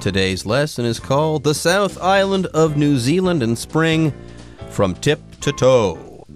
Today's lesson is called The South Island of New Zealand in Spring, From Tip to Toe.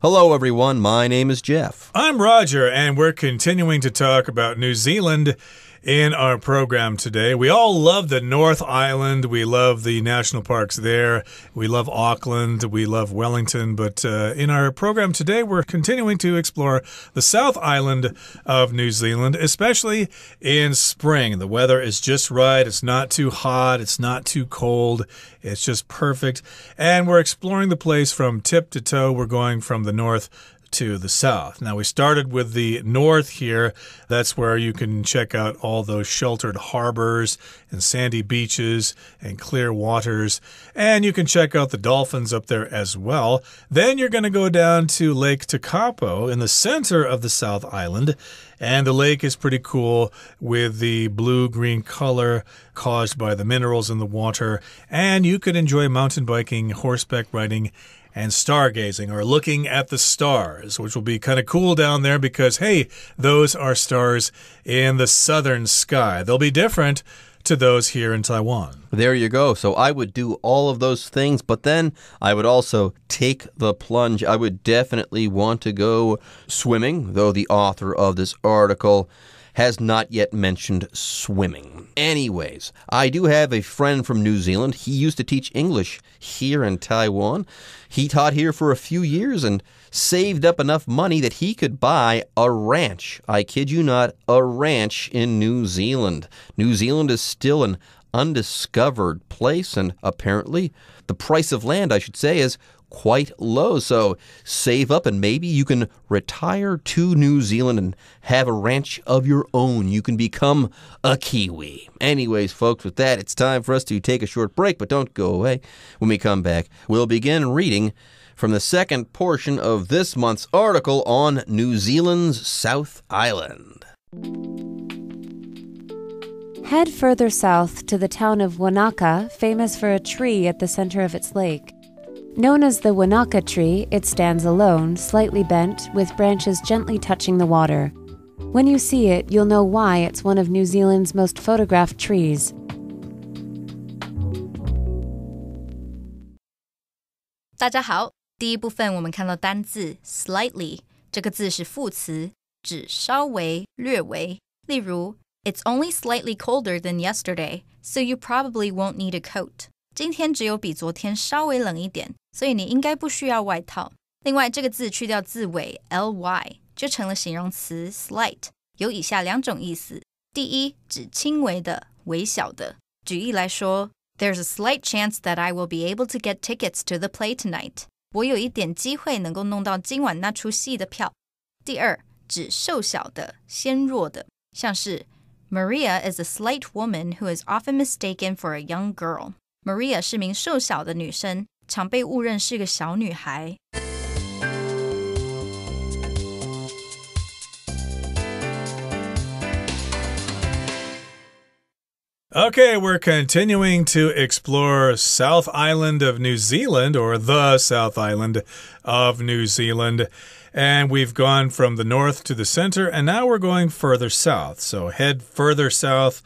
Hello, everyone. My name is Jeff. I'm Roger, and we're continuing to talk about New Zealand in our program today. We all love the North Island. We love the national parks there. We love Auckland. We love Wellington. But in our program today, we're continuing to explore the South Island of New Zealand, especially in spring. The weather is just right. It's not too hot. It's not too cold. It's just perfect. And we're exploring the place from tip to toe. We're going from the north to the south. Now, we started with the north here. That's where you can check out all those sheltered harbors and sandy beaches and clear waters. And you can check out the dolphins up there as well. Then you're going to go down to Lake Tekapo in the center of the South Island. And the lake is pretty cool with the blue-green color caused by the minerals in the water. And you could enjoy mountain biking, horseback riding, and stargazing, or looking at the stars, which will be kind of cool down there because, hey, those are stars in the southern sky. They'll be different to those here in Taiwan. There you go. So I would do all of those things, but then I would also take the plunge. I would definitely want to go swimming, though the author of this article has not yet mentioned swimming. Anyways, I do have a friend from New Zealand. He used to teach English here in Taiwan. He taught here for a few years and saved up enough money that he could buy a ranch. I kid you not, a ranch in New Zealand. New Zealand is still an undiscovered place, and apparently the price of land, I should say, is quite low. So save up and maybe you can retire to New Zealand and have a ranch of your own. You can become a Kiwi. Anyways, folks, with that, it's time for us to take a short break, but don't go away. When we come back, we'll begin reading from the second portion of this month's article on New Zealand's South Island. Head further south to the town of Wanaka, famous for a tree at the center of its lake. Known as the Wanaka tree, it stands alone, slightly bent, with branches gently touching the water. When you see it, you'll know why it's one of New Zealand's most photographed trees. 大家好，第一部分我们看到单字 slightly， 这个字是副词，指稍微、略微。例如 It's only slightly colder than yesterday, so you probably won't need a coat. 今天只有比昨天稍微冷一点，所以你应该不需要外套。另外，这个字去掉字尾 ly， 就成了形容词 slight， 有以下两种意思。第一，指轻微的、微小的。举例来说 There's a slight chance that I will be able to get tickets to the play tonight. 我有一点机会能够弄到今晚那出戏的票。第二，指瘦小的、纤弱的，像是 Maria is a slight woman who is often mistaken for a young girl.Maria 是名瘦小的女生，常被误认是个小女孩。Okay, we're continuing to explore South Island of New Zealand, or the South Island of New Zealand. And we've gone from the north to the center, and now we're going further south. So head further south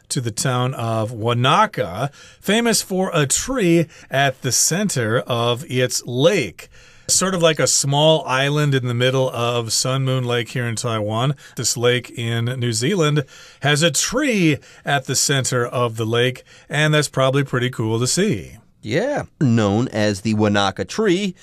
to the town of Wanaka, famous for a tree at the center of its lake. Sort of like a small island in the middle of Sun Moon Lake here in Taiwan. This lake in New Zealand has a tree at the center of the lake, and that's probably pretty cool to see. Yeah, known as the Wanaka tree.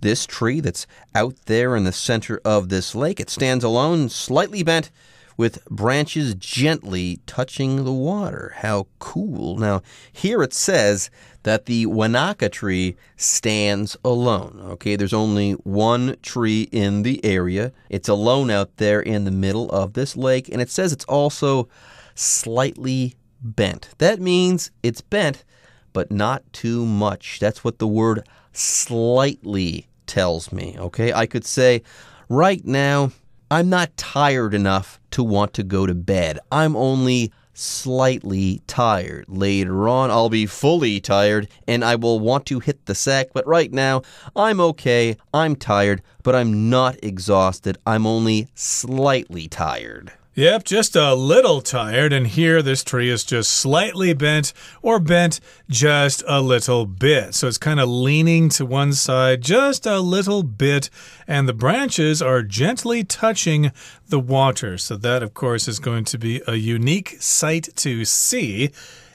This tree that's out there in the center of this lake, it stands alone, slightly bent, with branches gently touching the water. How cool. Now, here it says that the Wanaka tree stands alone. Okay, there's only one tree in the area. It's alone out there in the middle of this lake, and it says it's also slightly bent. That means it's bent, but not too much. That's what the word slightly tells me. Okay, I could say, right now, I'm not tired enough to want to go to bed. I'm only slightly tired. Later on, I'll be fully tired and I will want to hit the sack. But right now, I'm okay. I'm tired, but I'm not exhausted. I'm only slightly tired. Yep, just a little tired, and here this tree is just slightly bent or bent just a little bit. So it's kind of leaning to one side just a little bit, and the branches are gently touching the water. So that, of course, is going to be a unique sight to see.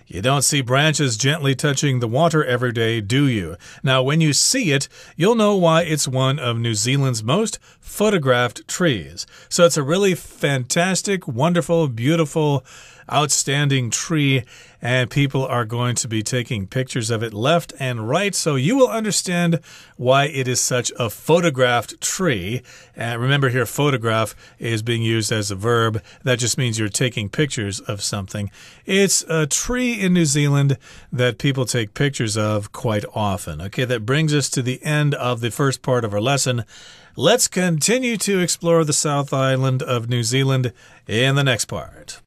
You don't see branches gently touching the water every day, do you? Now, when you see it, you'll know why it's one of New Zealand's most photographed trees. So it's a really fantastic, wonderful, beautiful, outstanding tree, and people are going to be taking pictures of it left and right, so you will understand why it is such a photographed tree. And remember here, photograph is being used as a verb. That just means you're taking pictures of something. It's a tree in New Zealand that people take pictures of quite often. Okay, that brings us to the end of the first part of our lesson. Let's continue to explore the South Island of New Zealand in the next part.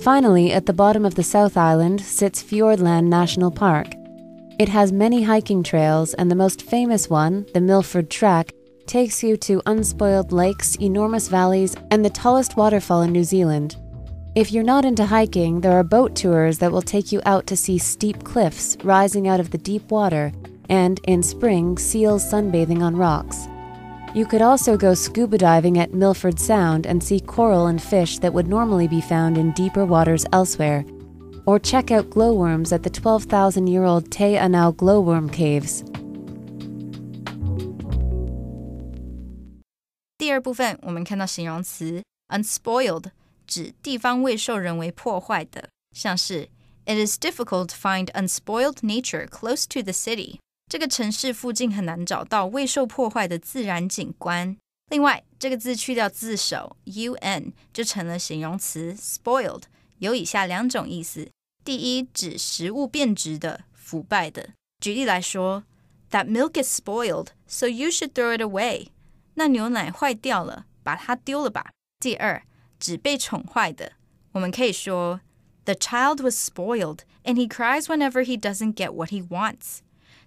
Finally, at the bottom of the South Island sits Fiordland National Park. It has many hiking trails, and the most famous one, the Milford Track, takes you to unspoiled lakes, enormous valleys, and the tallest waterfall in New Zealand. If you're not into hiking, there are boat tours that will take you out to see steep cliffs rising out of the deep water, and, in spring, seals sunbathing on rocks. You could also go scuba diving at Milford Sound and see coral and fish that would normally be found in deeper waters elsewhere, or check out glowworms at the 12,000-year-old Te Anau glowworm caves. 第二部分我们看到形容词 unspoiled 指地方未受人为破坏的，像是 It is difficult to find unspoiled nature close to the city. 这个城市附近很难找到未受破坏的自然景观。另外，这个字去掉字首 un 就成了形容词 spoiled， 有以下两种意思。第一，指食物变质的、腐败的。举例来说 That milk is spoiled, so you should throw it away. 那牛奶坏掉了，把它丢了吧。第二，指被宠坏的。我们可以说 The child was spoiled, and he cries whenever he doesn't get what he wants.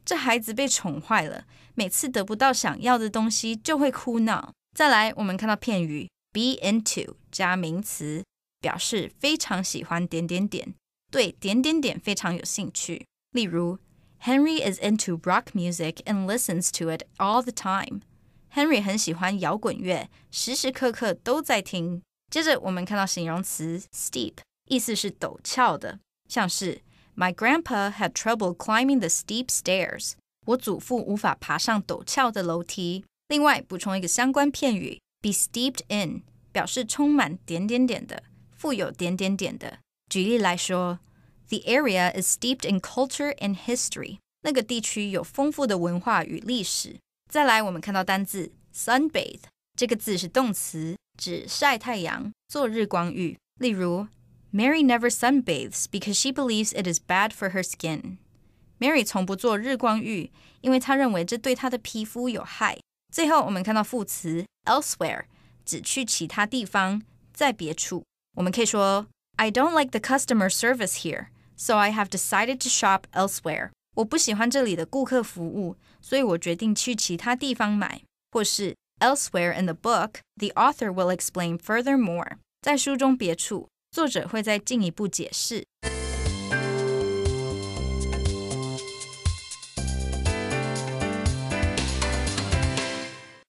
这孩子被宠坏了，每次得不到想要的东西就会哭闹。再来，我们看到片语 be into 加名词，表示非常喜欢点点点，对点点点非常有兴趣。例如 Henry is into rock music and listens to it all the time. Henry 很喜欢摇滚乐，时时刻刻都在听。接着我们看到形容词 steep， 意思是陡峭的，像是My grandpa had trouble climbing the steep stairs. 我祖父无法爬上陡峭的楼梯。另外，补充一个相关片语 be steeped in 表示充满点点点的，富有点点点的。举例来说 The area is steeped in culture and history. 那个地区有丰富的文化与历史。再来，我们看到单字 sunbathe 这个字是动词，指晒太阳、做日光浴。例如Mary never sunbathes because she believes it is bad for her skin. Mary 从不做日光浴，因为她认为这对她的皮肤有害。最后，我们看到副词 elsewhere， 指去其他地方，在别处。我们可以说 I don't like the customer service here, so I have decided to shop elsewhere. 我不喜欢这里的顾客服务，所以我决定去其他地方买。或是 elsewhere in the book, the author will explain furthermore. 在书中别处。作者会再进一步解释。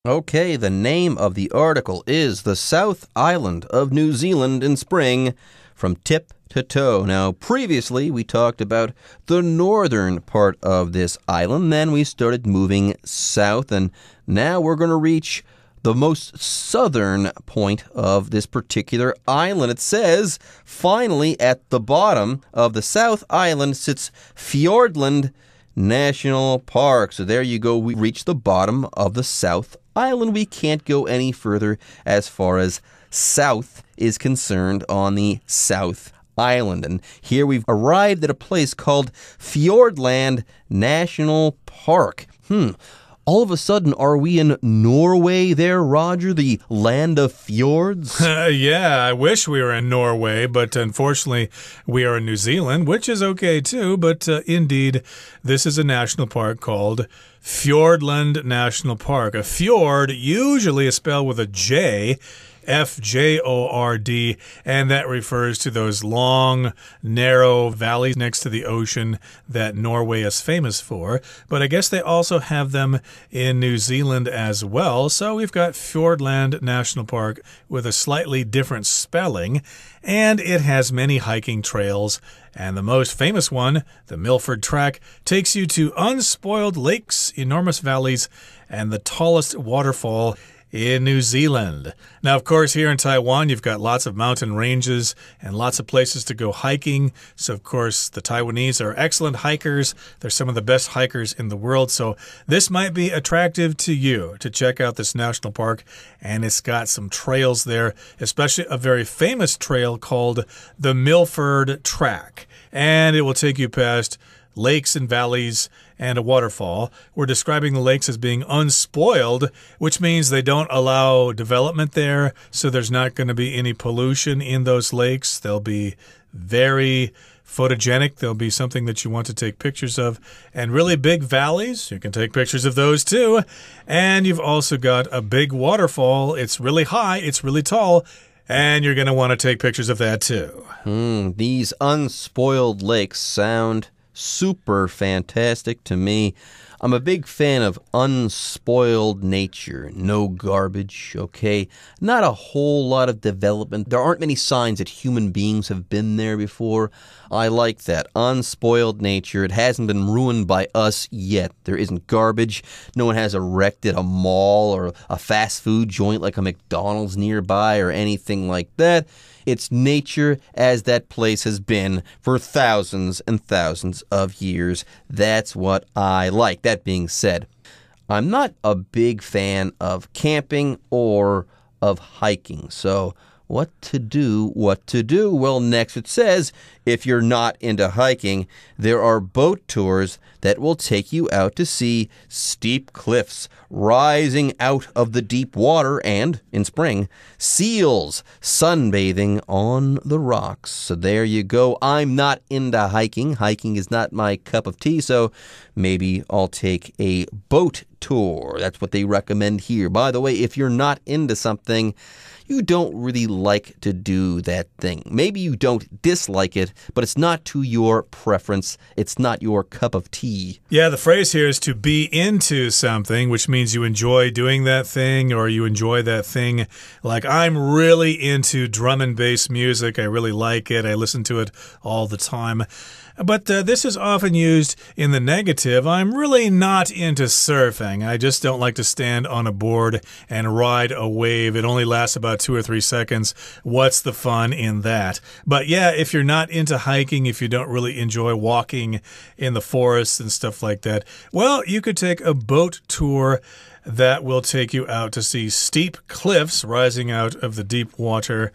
Okay, the name of the article is The South Island of New Zealand in Spring, from Tip to Toe. Now, previously we talked about the northern part of this island, then we started moving south, and now we're going to reach the most southern point of this particular island. It says, finally, at the bottom of the South Island sits Fiordland National Park. So there you go. We reach the bottom of the South Island. We can't go any further as far as south is concerned on the South Island. And here we've arrived at a place called Fiordland National Park. All of a sudden, are we in Norway there, Roger, the land of fjords? Yeah, I wish we were in Norway, but unfortunately, we are in New Zealand, which is okay too. But indeed, this is a national park called Fiordland National Park. A fjord usually is spelled with a J. Fjord, and that refers to those long, narrow valleys next to the ocean that Norway is famous for. But I guess they also have them in New Zealand as well. So we've got Fiordland National Park with a slightly different spelling, and it has many hiking trails. And the most famous one, the Milford Track, takes you to unspoiled lakes, enormous valleys, and the tallest waterfall in New Zealand. Now, of course, here in Taiwan, you've got lots of mountain ranges and lots of places to go hiking. So, of course, the Taiwanese are excellent hikers. They're some of the best hikers in the world. So this might be attractive to you to check out this national park. And it's got some trails there, especially a very famous trail called the Milford Track. And it will take you past lakes and valleys and a waterfall. We're describing the lakes as being unspoiled, which means they don't allow development there, so there's not going to be any pollution in those lakes. They'll be very photogenic. They'll be something that you want to take pictures of. And really big valleys, you can take pictures of those too. And you've also got a big waterfall. It's really high, it's really tall, and you're going to want to take pictures of that too. These unspoiled lakes sound super fantastic to me. I'm a big fan of unspoiled nature, no garbage, okay? Not a whole lot of development. There aren't many signs that human beings have been there before. I like that. Unspoiled nature. It hasn't been ruined by us yet. There isn't garbage. No one has erected a mall or a fast food joint like a McDonald's nearby or anything like that. It's nature as that place has been for thousands and thousands of years. That's what I like. That being said, I'm not a big fan of camping or of hiking. So what to do? Well, next it says, if you're not into hiking, there are boat tours that will take you out to see steep cliffs rising out of the deep water and, in spring, seals sunbathing on the rocks. So there you go. I'm not into hiking. Hiking is not my cup of tea, so maybe I'll take a boat tour. That's what they recommend here. By the way, if you're not into something, you don't really like to do that thing. Maybe you don't dislike it, but it's not to your preference. It's not your cup of tea. Yeah, the phrase here is to be into something, which means you enjoy doing that thing or you enjoy that thing. Like, I'm really into drum and bass music. I really like it. I listen to it all the time. But this is often used in the negative. I'm really not into surfing. I just don't like to stand on a board and ride a wave. It only lasts about 2 or 3 seconds. What's the fun in that? But yeah, if you're not into hiking, if you don't really enjoy walking in the forests and stuff like that, well, you could take a boat tour that will take you out to see steep cliffs rising out of the deep water.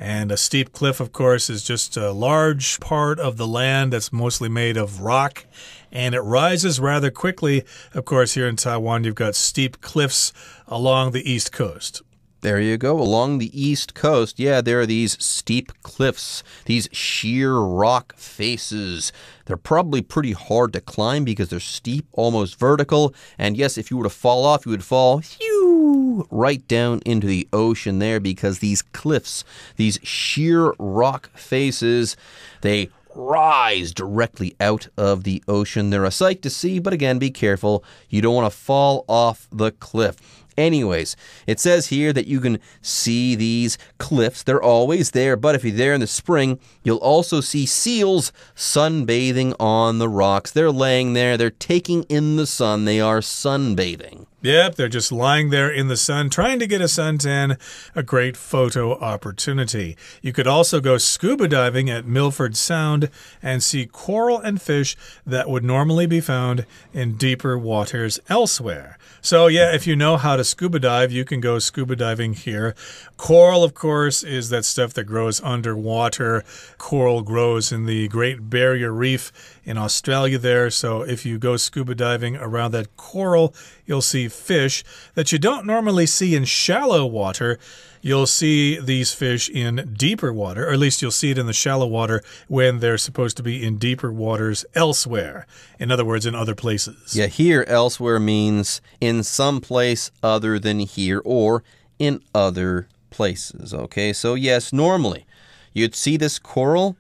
And a steep cliff, of course, is just a large part of the land that's mostly made of rock, and it rises rather quickly. Of course, here in Taiwan, you've got steep cliffs along the east coast. There you go. Along the east coast, yeah, there are these steep cliffs, these sheer rock faces. They're probably pretty hard to climb because they're steep, almost vertical. And yes, if you were to fall off, you would fall right down into the ocean there because these cliffs, these sheer rock faces, they rise directly out of the ocean. They're a sight to see, but again, be careful. You don't want to fall off the cliff. Anyways, it says here that you can see these cliffs. They're always there, but if you're there in the spring, you'll also see seals sunbathing on the rocks. They're laying there. They're taking in the sun. They are sunbathing. Yep, they're just lying there in the sun, trying to get a suntan, a great photo opportunity. You could also go scuba diving at Milford Sound and see coral and fish that would normally be found in deeper waters elsewhere. So, yeah, if you know how to scuba dive, you can go scuba diving here. Coral, of course, is that stuff that grows underwater. Coral grows in the Great Barrier Reef in Australia there. So if you go scuba diving around that coral, you'll see fish that you don't normally see in shallow water. You'll see these fish in deeper water, or at least you'll see it in the shallow water when they're supposed to be in deeper waters elsewhere. In other words, in other places. Yeah, here elsewhere means in some place other than here or in other places. Okay, so yes, normally you'd see this coral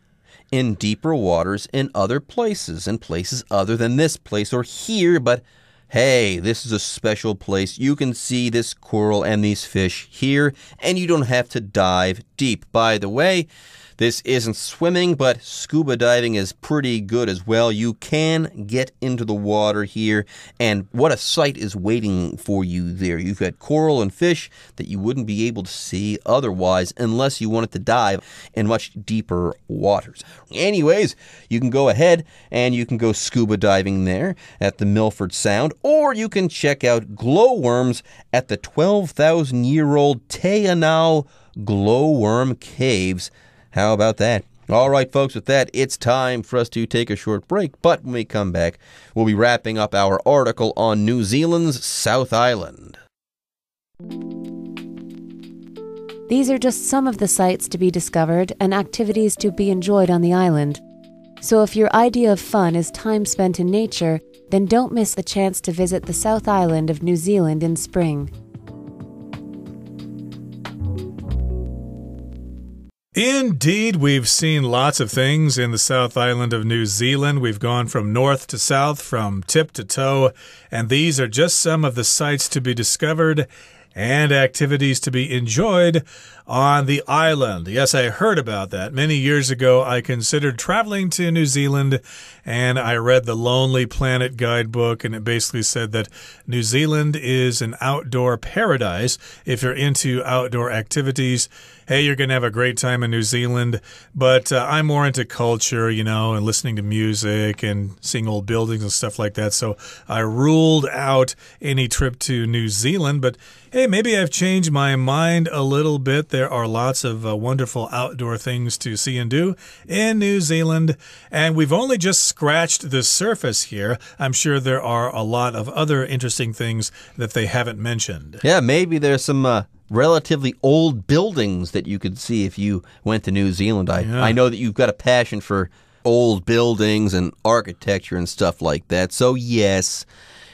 in deeper waters in other places, in places other than this place or here, but hey, this is a special place. You can see this coral and these fish here, and you don't have to dive deep. By the way, this isn't swimming, but scuba diving is pretty good as well. You can get into the water here, and what a sight is waiting for you there. You've got coral and fish that you wouldn't be able to see otherwise unless you wanted to dive in much deeper waters. Anyways, you can go ahead and you can go scuba diving there at the Milford Sound, or you can check out glowworms at the 12,000-year-old Teanau glowworm caves. How about that? All right, folks, with that, it's time for us to take a short break. But when we come back, we'll be wrapping up our article on New Zealand's South Island. These are just some of the sights to be discovered and activities to be enjoyed on the island. So if your idea of fun is time spent in nature, then don't miss the chance to visit the South Island of New Zealand in spring. Indeed, we've seen lots of things in the South Island of New Zealand. We've gone from north to south, from tip to toe, and these are just some of the sights to be discovered and activities to be enjoyed on the island. Yes, I heard about that. Many years ago, I considered traveling to New Zealand, and I read the Lonely Planet guidebook, and it basically said that New Zealand is an outdoor paradise. If you're into outdoor activities, hey, you're going to have a great time in New Zealand, but I'm more into culture, you know, and listening to music and seeing old buildings and stuff like that. So I ruled out any trip to New Zealand, but hey, maybe I've changed my mind a little bit. There are lots of wonderful outdoor things to see and do in New Zealand, and we've only just scratched the surface here. I'm sure there are a lot of other interesting things that they haven't mentioned. Yeah, maybe there's some relatively old buildings that you could see if you went to New Zealand. I know that you've got a passion for old buildings and architecture and stuff like that. So yes,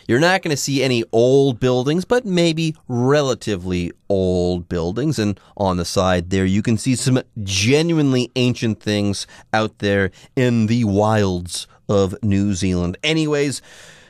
you're not going to see any old buildings, but maybe relatively old buildings. And on the side there, you can see some genuinely ancient things out there in the wilds of New Zealand. Anyways,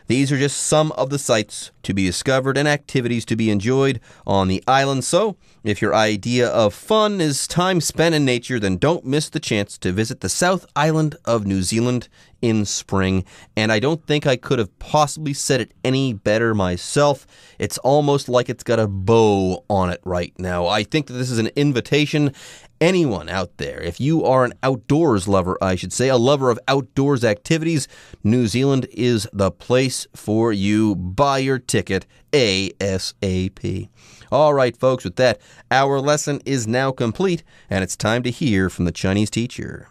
these are just some of the sights to be discovered and activities to be enjoyed on the island. So, if your idea of fun is time spent in nature, then don't miss the chance to visit the South Island of New Zealand in spring. And I don't think I could have possibly said it any better myself. It's almost like it's got a bow on it right now. I think that this is an invitation. Anyone out there, if you are an outdoors lover, I should say, a lover of outdoors activities, New Zealand is the place for you. Buy your ticket ASAP. All right, folks, with that, our lesson is now complete, and it's time to hear from the Chinese teacher.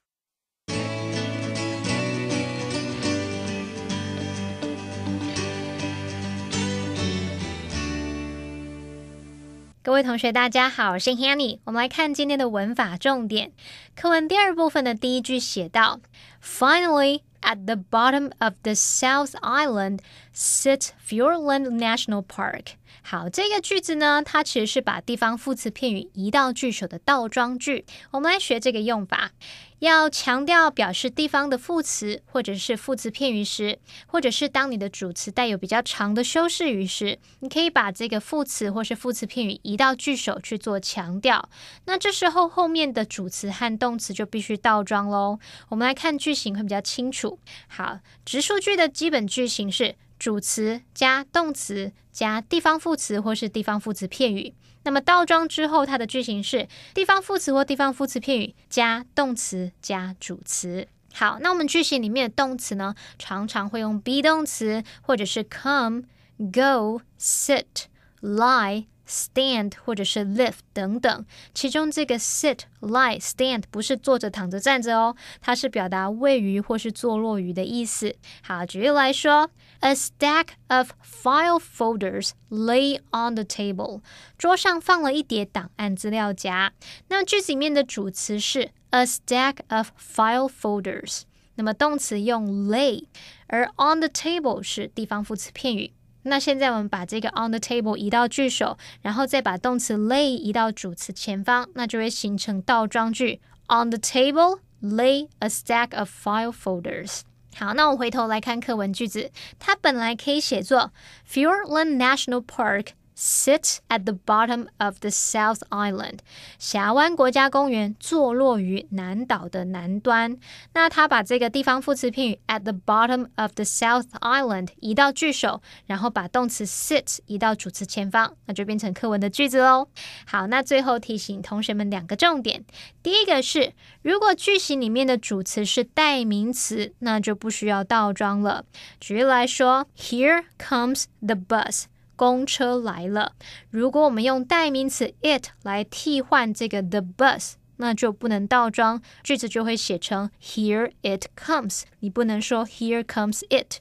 各位同学大家好，我是 Hanny。 我们来看今天的文法重点。课文第二部分的第一句写到 Finally, at the bottom of the South Island sits Fiordland National Park. 好，这个句子呢，它其实是把地方副词片语移到句首的倒装句。我们来学这个用法。要强调表示地方的副词或者是副词片语时，或者是当你的主词带有比较长的修饰语时，你可以把这个副词或是副词片语移到句首去做强调。那这时候后面的主词和动词就必须倒装咯。我们来看句型会比较清楚。好，直述句的基本句型是主词加动词加地方副词或是地方副词片语。那么倒装之后，它的句型是地方副词或地方副词片语加动词加主词。好，那我们句型里面的动词呢，常常会用 be 动词或者是 come、go、sit、lie、stand 或者是 live 等等，其中这个 sit、lie、stand 不是坐着躺着站着哦，它是表达位于或是坐落于的意思。好，举例来说 A stack of file folders lay on the table， 桌上放了一叠档案资料夹。那句子里面的主词是 A stack of file folders， 那么动词用 lay， 而 on the table 是地方副词片语。那现在我们把这个 on the table 移到句首，然后再把动词 lay 移到主词前方，那就会形成倒装句 On the table, lay a stack of file folders。 好，那我回头来看课文句子，它本来可以写作 Fiordland National Park sits at the bottom of the South Island， 峡湾国家公园坐落于南岛的南端。那他把这个地方副词片语 at the bottom of the South Island 移到句首，然后把动词 sit 移到主词前方，那就变成课文的句子咯。好，那最后提醒同学们两个重点。第一个是，如果句型里面的主词是代名词，那就不需要倒装了。举例来说 Here comes the bus，公车来了。如果我们用代名词 it 来替换这个 the bus， 那就不能倒装，句子就会写成 here it comes， 你不能说 here comes it。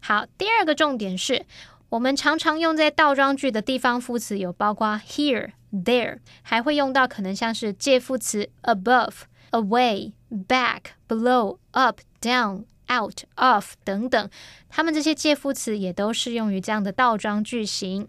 好，第二个重点是，我们常常用在倒装句的地方副词有包括 here、there， 还会用到可能像是介副词 above、away、back、below、up、down、out、of 等等，它们这些介副词也都适用于这样的倒装句型。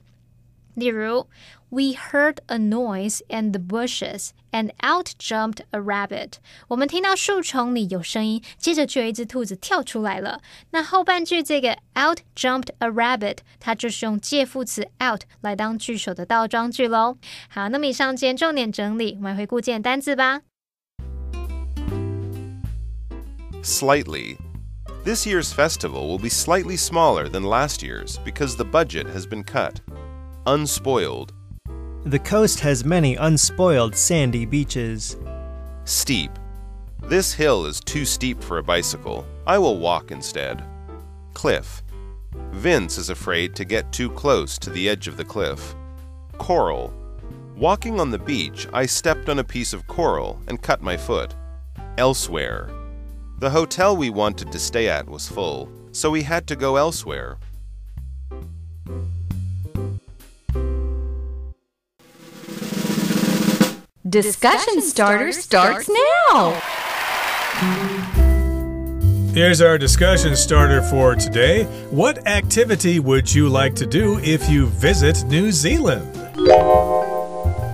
例如 We heard a noise in the bushes and out jumped a rabbit。 我们听到树丛里有声音，接着就有一只兔子跳出来了。那后半句这个 out jumped a rabbit， 它就是用介副词 out 来当句首的倒装句咯。好，那么以上今天重点整理，我们来回顾今天的单字吧。Slightly. This year's festival will be slightly smaller than last year's because the budget has been cut. Unspoiled. The coast has many unspoiled sandy beaches. Steep. This hill is too steep for a bicycle. I will walk instead. Cliff. Vince is afraid to get too close to the edge of the cliff. Coral. Walking on the beach, I stepped on a piece of coral and cut my foot. Elsewhere. The hotel we wanted to stay at was full, so we had to go elsewhere. Discussion starter starts now. Here's our discussion starter for today. What activity would you like to do if you visit New Zealand?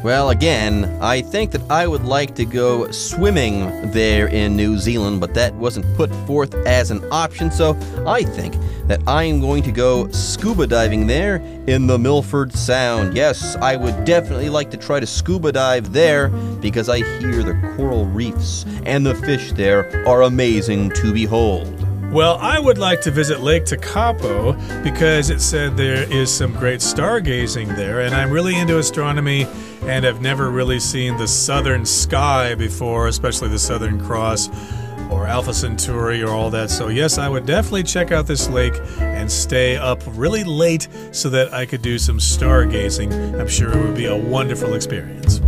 Well, again, I think that I would like to go swimming there in New Zealand, but that wasn't put forth as an option, so I think that I am going to go scuba diving there in the Milford Sound. Yes, I would definitely like to try to scuba dive there because I hear the coral reefs and the fish there are amazing to behold. Well, I would like to visit Lake Tekapo because it said there is some great stargazing there, and I'm really into astronomy and have never really seen the southern sky before, especially the Southern Cross or Alpha Centauri or all that. So yes, I would definitely check out this lake and stay up really late so that I could do some stargazing. I'm sure it would be a wonderful experience.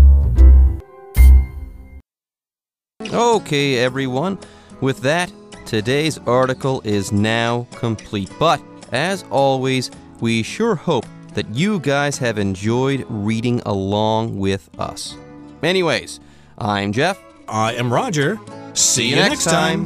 Okay, everyone. With that, today's article is now complete. But, as always, we sure hope that you guys have enjoyed reading along with us. Anyways, I'm Jeff. I am Roger. See you next time.